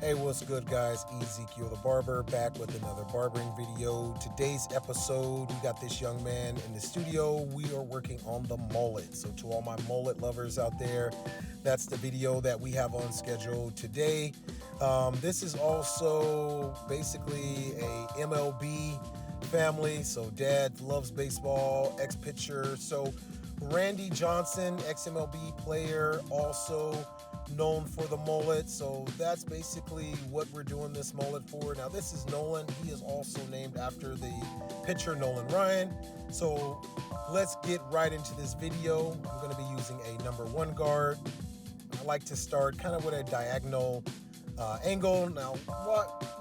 Hey, what's good, guys? Ezekiel the Barber back with another barbering video. Today's episode, we got this young man in the studio. We are working on the mullet. So, to all my mullet lovers out there, that's the video that we have on schedule today. This is also basically a MLB family. So, dad loves baseball, ex-pitcher. So, Randy Johnson, ex-MLB player, also known for the mullet. So that's basically what we're doing this mullet for. Now, this is Nolan. He is also named after the pitcher Nolan Ryan. So let's get right into this video. I'm going to be using a number one guard. I like to start kind of with a diagonal angle. Now,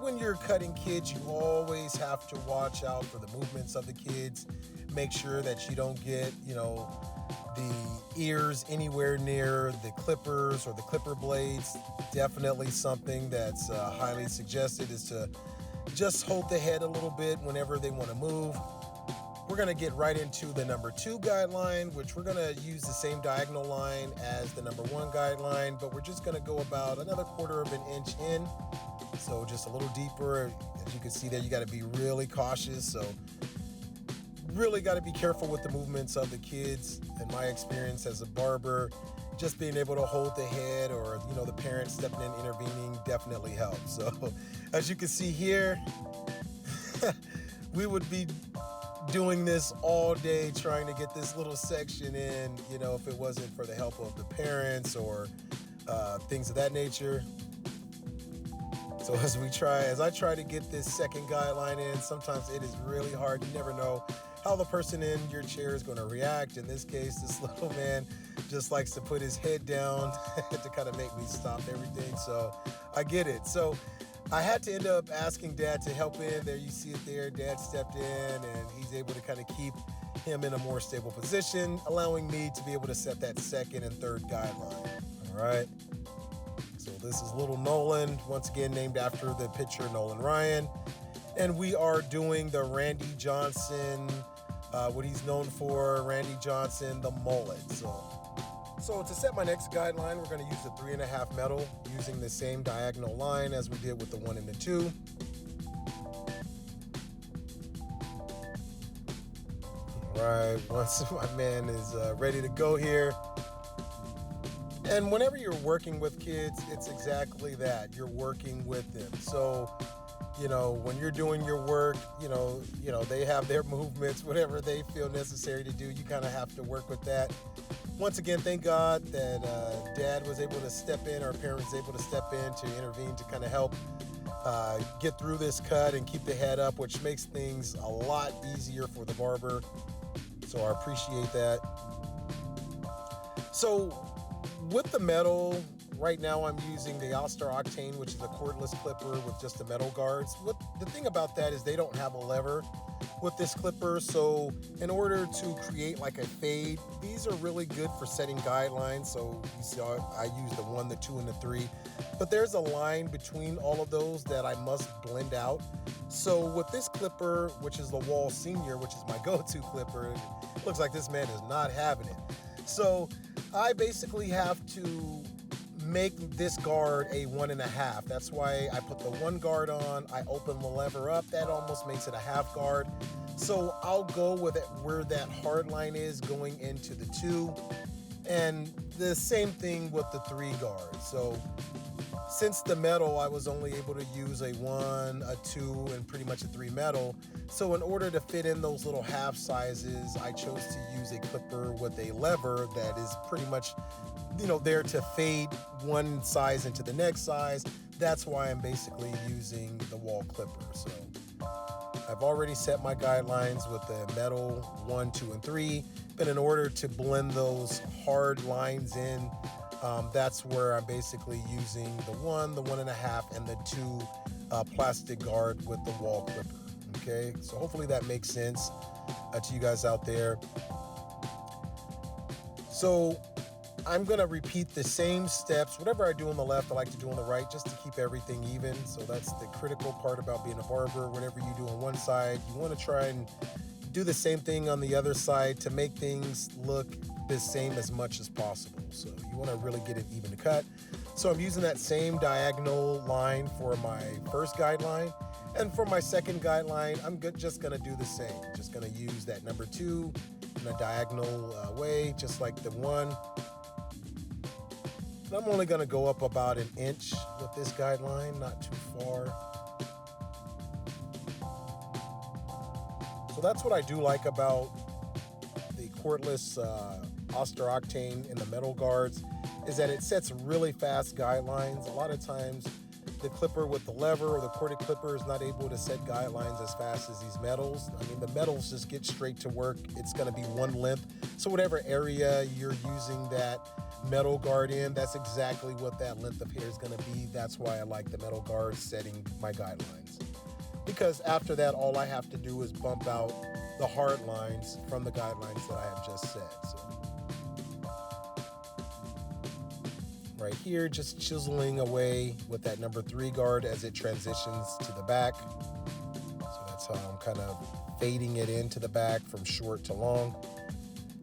when you're cutting kids, you always have to watch out for the movements of the kids. Make sure that you don't get, the ears anywhere near the clippers or the clipper blades. Definitely something that's highly suggested is to just hold the head a little bit whenever they want to move. We're going to get right into the number two guideline, which we're going to use the same diagonal line as the number one guideline, but we're just going to go about another quarter of an inch in. So just a little deeper. As you can see there, you got to be really cautious. So really got to be careful with the movements of the kids. In my experience as a barber, just being able to hold the head or, the parents stepping in, intervening definitely helps. So as you can see here, we would be doing this all day trying to get this little section in, if it wasn't for the help of the parents or things of that nature. So as I try to get this second guideline in, sometimes it is really hard. You never know how the person in your chair is going to react. In this case, this little man just likes to put his head down to kind of make me stop everything. So I get it. So I had to end up asking Dad to help in. There you see it there. Dad stepped in and he's able to kind of keep him in a more stable position, allowing me to be able to set that second and third guideline. All right. So this is little Nolan, once again named after the pitcher Nolan Ryan. And we are doing the Randy Johnson, what he's known for, Randy Johnson, the mullet. So to set my next guideline, we're going to use the 3.5 metal using the same diagonal line as we did with the 1 and the 2. All right, once my man is ready to go here. And whenever you're working with kids, it's exactly that. You're working with them. So, when you're doing your work, they have their movements, whatever they feel necessary to do. You kind of have to work with that. Once again, thank God that Dad was able to step in, our parents able to step in to intervene to kind of help get through this cut and keep the head up, which makes things a lot easier for the barber. So I appreciate that. So with the metal, right now I'm using the All-Star Octane, which is a cordless clipper with just the metal guards. The thing about that is they don't have a lever with this clipper. So in order to create like a fade, these are really good for setting guidelines. So you see I use the 1, the 2, and the 3. But there's a line between all of those that I must blend out. So with this clipper, which is the Wall Senior, which is my go-to clipper, it looks like this man is not having it. So I basically have to make this guard a 1.5. That's why I put the 1 guard on. I open the lever up. That almost makes it a half guard. So I'll go with it where that hard line is going into the 2. And the same thing with the 3 guard. So since the metal, I was only able to use a 1, a 2, and pretty much a 3 metal. So in order to fit in those little half sizes, I chose to use a clipper with a lever that is pretty much there to fade one size into the next size. That's why I'm basically using the wall clipper. So I've already set my guidelines with the metal 1, 2, and 3. But in order to blend those hard lines in, that's where I'm basically using the 1, the 1.5, and the 2 plastic guard with the wall clipper. Okay, so hopefully that makes sense to you guys out there. So I'm going to repeat the same steps. Whatever I do on the left, I like to do on the right just to keep everything even. So that's the critical part about being a barber. Whatever you do on one side, you want to try and do the same thing on the other side to make things look the same as much as possible. So you want to really get it even to cut. So I'm using that same diagonal line for my first guideline. And for my second guideline, I'm just gonna do the same. Just gonna use that number 2 in a diagonal way, just like the 1. And I'm only gonna go up about an inch with this guideline, not too far. So that's what I do like about the cordless Oster Octane in the metal guards, is that it sets really fast guidelines. A lot of times the clipper with the lever or the corded clipper is not able to set guidelines as fast as these metals. I mean, the metals just get straight to work. It's gonna be one length. So whatever area you're using that metal guard in, that's exactly what that length of hair is gonna be. That's why I like the metal guard setting my guidelines. Because after that, all I have to do is bump out the hard lines from the guidelines that I have just set. So right here, just chiseling away with that number 3 guard as it transitions to the back. So that's how I'm kind of fading it into the back from short to long.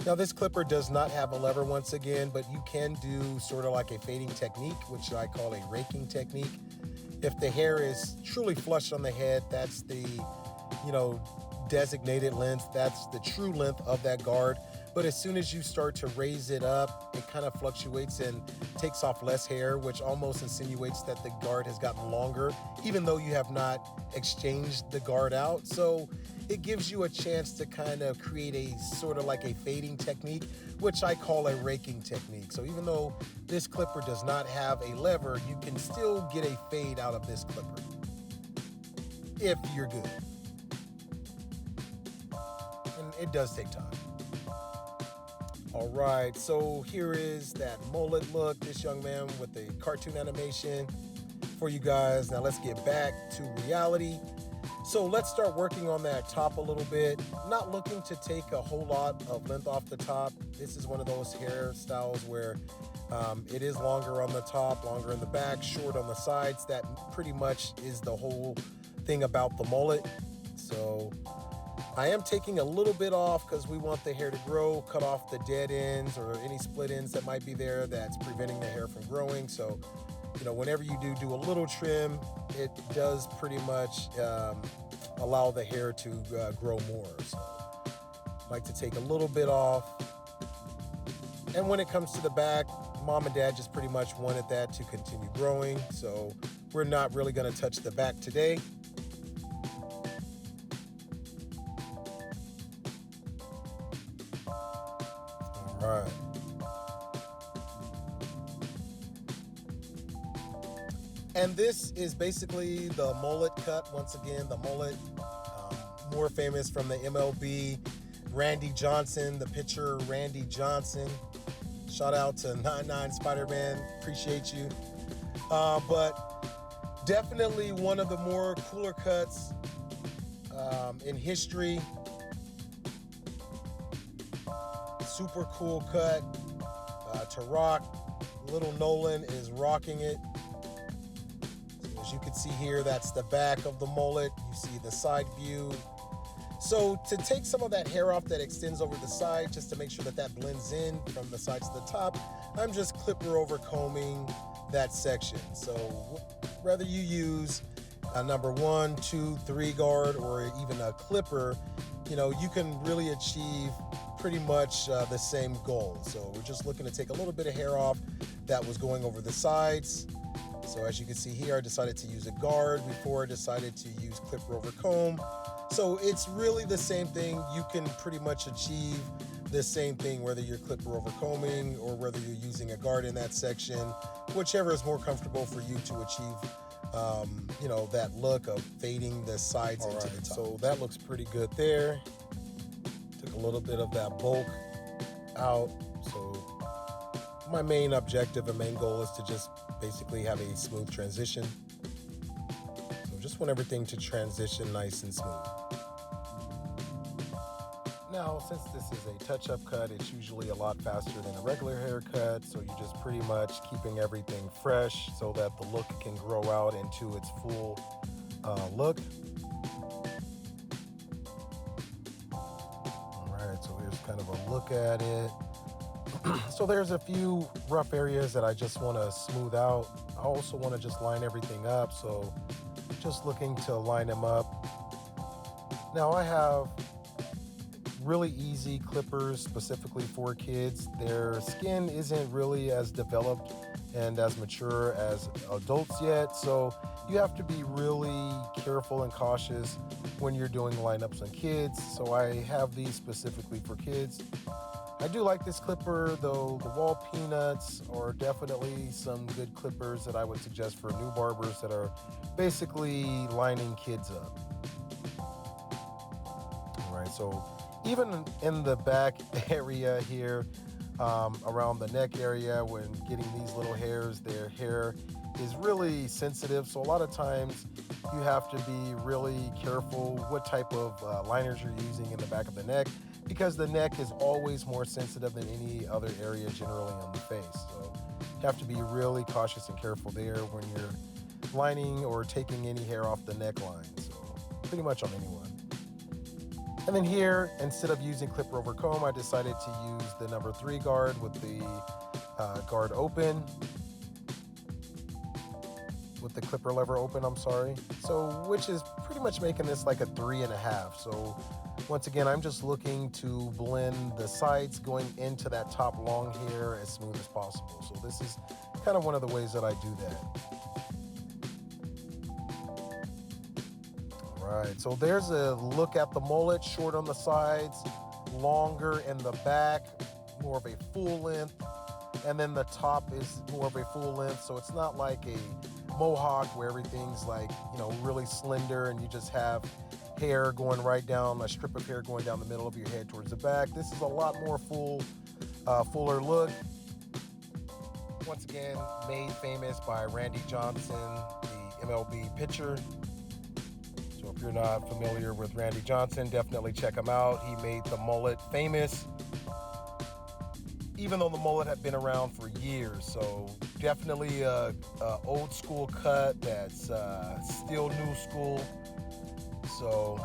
Now this clipper does not have a lever once again, but you can do sort of like a fading technique, which I call a raking technique. If the hair is truly flush on the head, that's the, designated length. That's the true length of that guard. But as soon as you start to raise it up, it kind of fluctuates and takes off less hair, which almost insinuates that the guard has gotten longer, even though you have not exchanged the guard out. So it gives you a chance to kind of create a sort of like a fading technique, which I call a raking technique. So even though this clipper does not have a lever, you can still get a fade out of this clipper if you're good. And it does take time. All right, so here is that mullet look, this young man with the cartoon animation for you guys. Now let's get back to reality. So let's start working on that top a little bit. Not looking to take a whole lot of length off the top. This is one of those hairstyles where it is longer on the top, longer in the back, short on the sides. That pretty much is the whole thing about the mullet. So I am taking a little bit off because we want the hair to grow, cut off the dead ends or any split ends that might be there that's preventing the hair from growing. So, whenever you do a little trim, it does pretty much allow the hair to grow more. So I like to take a little bit off. And when it comes to the back, mom and dad just pretty much wanted that to continue growing. So we're not really going to touch the back today. All right. And this is basically the mullet cut. Once again, the mullet, more famous from the MLB, Randy Johnson, the pitcher Randy Johnson. Shout out to 99 Spider-Man, appreciate you. But definitely one of the more cooler cuts in history. Super cool cut to rock. Little Nolan is rocking it. So as you can see here, that's the back of the mullet. You see the side view. So to take some of that hair off that extends over the side, just to make sure that that blends in from the side to the top, I'm just clipper over combing that section. So whether you use a number 1, 2, 3 guard, or even a clipper, you can really achieve pretty much the same goal. So we're just looking to take a little bit of hair off that was going over the sides. So as you can see here, I decided to use a guard before I decided to use clipper over comb. So it's really the same thing. You can pretty much achieve the same thing whether you're clipper over combing or whether you're using a guard in that section, whichever is more comfortable for you to achieve that look of fading the sides into the top. So that looks pretty good there. Took a little bit of that bulk out. So my main objective and main goal is to just basically have a smooth transition. So just want everything to transition nice and smooth. Now, since this is a touch-up cut, it's usually a lot faster than a regular haircut, so you're just pretty much keeping everything fresh so that the look can grow out into its full look. All right, so here's kind of a look at it. So there's a few rough areas that I just want to smooth out. I also want to just line everything up, so just looking to line them up. Now I have really easy clippers specifically for kids. Their skin isn't really as developed and as mature as adults yet, so you have to be really careful and cautious when you're doing lineups on kids. So I have these specifically for kids. I do like this clipper, though the Wall Peanuts are definitely some good clippers that I would suggest for new barbers that are basically lining kids up. All right, so even in the back area here, around the neck area, when getting these little hairs, their hair is really sensitive. So a lot of times you have to be really careful what type of liners you're using in the back of the neck, because the neck is always more sensitive than any other area generally on the face. So you have to be really cautious and careful there when you're lining or taking any hair off the neckline. So pretty much on anyone. And then here, instead of using clipper over comb, I decided to use the number 3 guard with the guard open, with the clipper lever open, I'm sorry. So, which is pretty much making this like a 3.5. So once again, I'm just looking to blend the sides going into that top long hair as smooth as possible. So this is kind of one of the ways that I do that. All right, so there's a look at the mullet, short on the sides, longer in the back, more of a full length, and then the top is more of a full length, so it's not like a mohawk where everything's like, really slender and you just have hair going right down, a strip of hair going down the middle of your head towards the back. This is a lot more fuller look. Once again, made famous by Randy Johnson, the MLB pitcher. So if you're not familiar with Randy Johnson, definitely check him out. He made the mullet famous, even though the mullet had been around for years. So definitely a old school cut that's still new school. So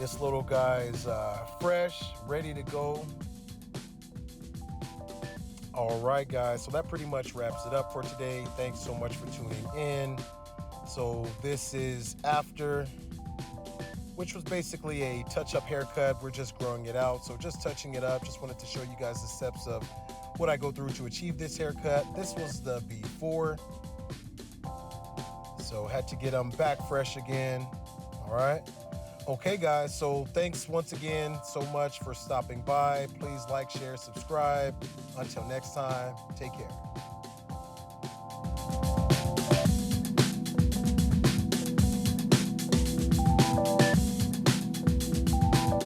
this little guy's fresh, ready to go. All right, guys, so that pretty much wraps it up for today. Thanks so much for tuning in. So this is after, which was basically a touch-up haircut. We're just growing it out, so just touching it up. Just wanted to show you guys the steps of what I go through to achieve this haircut. This was the before, so had to get them back fresh again. All right. Okay, guys, so thanks once again so much for stopping by. Please like, share, subscribe. Until next time, take care.